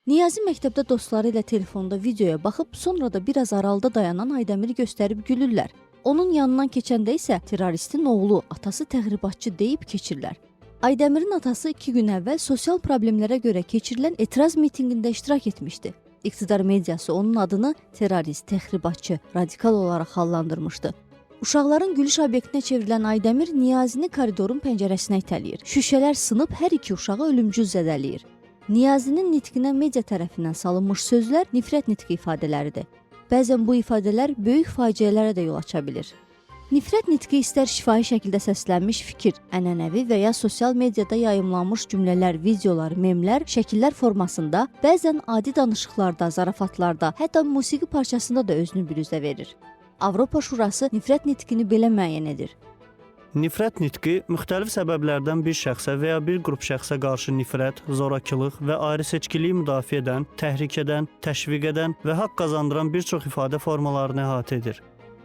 Niyazi məktəbdə dostları ilə telefonda videoya baxıb, sonra da biraz aralıda dayanan Aydəmiri göstərib gülürlər. Onun yanından keçəndə isə terroristin oğlu, atası təxribatçı deyib keçirlər. Aydəmirin atası 2 gün əvvəl sosial problemlərə görə keçirilən etiraz mitinqində iştirak etmişdi. İqtidar mediası onun adını terrorist, təxribatçı, radikal olaraq hallandırmışdı. Uşaqların gülüş obyektinə çevrilən Aydəmir Niyazini koridorun pəncərəsinə itələyir. Şüşələr sınıb hər iki uşağı ölümcül zədələyir. Niyazinin nitqinə media tərəfindən salınmış sözlər nifrət nitqi ifadələridir. Bəzən bu ifadələr böyük faciələrə də yol aça bilir. Nifrət nitqi istər şifahi şəkildə səslənmiş fikir, ənənəvi və ya sosial mediada yayımlanmış cümlələr, videolar, memlər, şəkillər formasında, bəzən adi danışıqlarda, zarafatlarda, hətta musiqi parçasında da özünü büruzə verir. Avropa Şurası nifrət nitqini belə müəyyən edir. Nifrət nitqi müxtəlif səbəblərdən bir şəxsə və ya bir qrup şəxsə qarşı nifrət, zorakılıq və ayrı-seçkiliyi müdafiə edən, təhrik edən, təşviq edən və haqq qazandıran bir çox ifadə formalarını əhatə edir.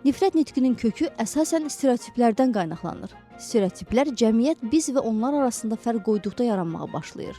Nifrət nitqinin kökü əsasən stereotiplərdən qaynaqlanır. Stereotiplər cəmiyyət biz və onlar arasında fərq qoyduqda yaranmağa başlayır.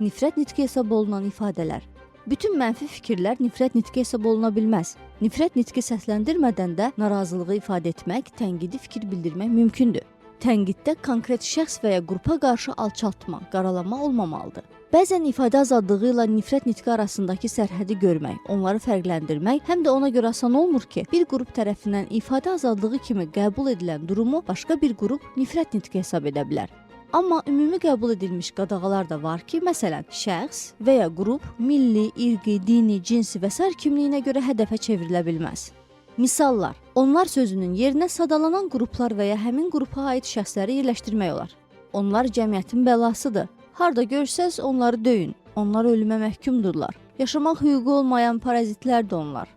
Nifrət nitqi hesab olunan ifadələr. Bütün mənfi fikirlər nifrət nitqi hesab oluna bilməz. Nifrət nitqi səsləndirmədən də narazılığı ifadə etmək, tənqidi fikir bildirmək mümkündür. Tənqiddə konkret şəxs və ya qrupa qarşı alçaltma, qaralama olmamalıdır. Bəzən ifadə azadlığı ilə nifrət nitqi arasındakı sərhədi görmək, onları fərqləndirmək həm də ona görə asan olmur ki, bir qrup tərəfindən ifadə azadlığı kimi qəbul edilən durumu başqa bir qrup nifrət nitqi hesab edə bilər. Amma ümumi qəbul edilmiş qadağalar da var ki, məsələn, şəxs və ya qrup milli, irqi, dini, cinsi və sair kimliyinə görə hədəfə çevrilə bilməz. Misallar, onlar sözünün yerinə sadalanan qruplar və ya həmin qrupa aid şəxsləri yerləşdirmək olar. Onlar cəmiyyətin bəlasıdır. Harda görsəz onları döyün. Onlar ölümə məhkumdurlar. Yaşamaq hüququ olmayan parazitlər də onlar.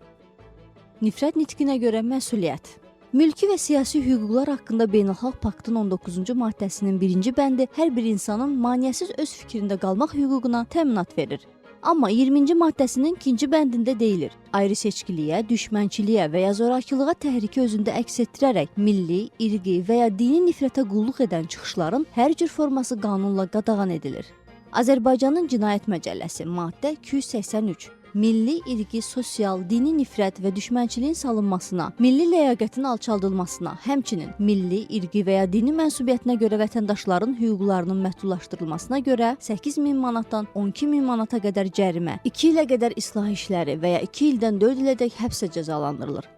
Nifrət nitqinə görə məsuliyyət. Mülki və siyasi hüquqlar haqqında Beynəlxalq Paktın 19-cu maddəsinin 1-ci bəndi hər bir insanın maneəsiz öz fikrində qalmaq hüququna təminat verir. Amma 20-ci maddəsinin 2-ci bəndində deyilir, ayrı seçkiliyə, düşmənçiliyə və ya zorakılığa təhriki özündə əks etdirərək milli, irqi və ya dini nifrətə qulluq edən çıxışların hər cür forması qanunla qadağan edilir. Azərbaycanın Cinayət Məcəlləsi, maddə 283. Milli, irqi, sosial, dini nifrət və düşmənçiliyin salınmasına, milli ləyaqətin alçaldılmasına, həmçinin milli, irqi və ya dini mənsubiyyətinə görə vətəndaşların hüquqlarının məhdudlaşdırılmasına görə 8.000 manatdan 12.000 manata qədər cərimə, 2 ilə qədər islah işləri və ya 2 ildən 4 ilədək həbsə cəzalandırılır.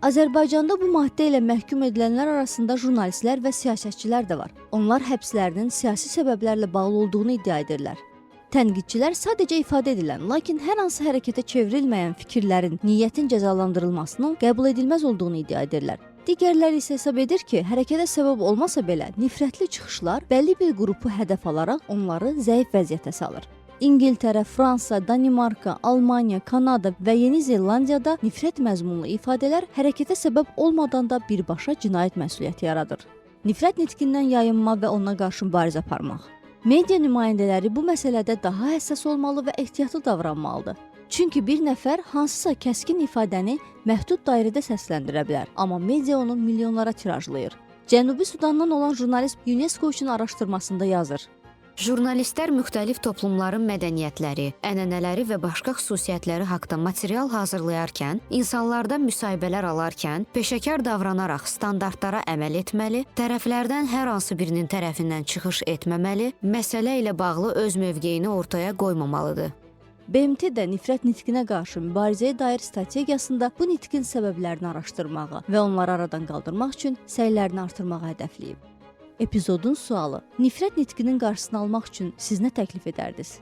Azərbaycanda bu maddə ilə məhkum edilənlər arasında jurnalistlər və siyasətçilər də var. Onlar həbslərinin siyasi səbəblərlə bağlı olduğunu iddia edirlər. Tənqidçilər sadəcə ifadə edilən, lakin hər hansı hərəkətə çevrilməyən fikirlərin, niyyətin cəzalandırılmasının qəbul edilməz olduğunu iddia edirlər. Digərləri isə hesab edir ki, hərəkətə səbəb olmasa belə, nifrətli çıxışlar bəlli bir qrupu hədəf alaraq onları zəif vəziyyətə salır. İngiltərə, Fransa, Danimarka, Almaniya, Kanada və Yeni Zelandiyada nifrət məzmunlu ifadələr hərəkətə səbəb olmadan da birbaşa cinayət məsuliyyəti yaradır. Nifrət nitqindən yayınma və ona qarşı mübarizə aparmaq. Media nümayəndələri bu məsələdə daha həssas olmalı və ehtiyatlı davranmalıdır. Çünki bir nəfər hansısa kəskin ifadəni məhdud dairədə səsləndirə bilər, amma media onu milyonlara tirajlayır. Cənubi Sudandan olan jurnalist UNESCO üçün araşdırmasında yazır. Jurnalistlər müxtəlif toplumların mədəniyyətləri, ənənələri və başqa xüsusiyyətləri haqqında material hazırlayarkən, insanlardan müsahibələr alarkən, peşəkar davranaraq standartlara əməl etməli, tərəflərdən hər hansı birinin tərəfindən çıxış etməməli, məsələ ilə bağlı öz mövqeyini ortaya qoymamalıdır. BMT də nifrət nitqinə qarşı mübarizəyə dair strategiyasında bu nitqin səbəblərini araşdırmağı və onları aradan qaldırmaq üçün səylərini artırmağı hədəfləyib. Epizodun sualı: nifrət nitqinin qarşısını almaq üçün siz nə təklif edərdiniz?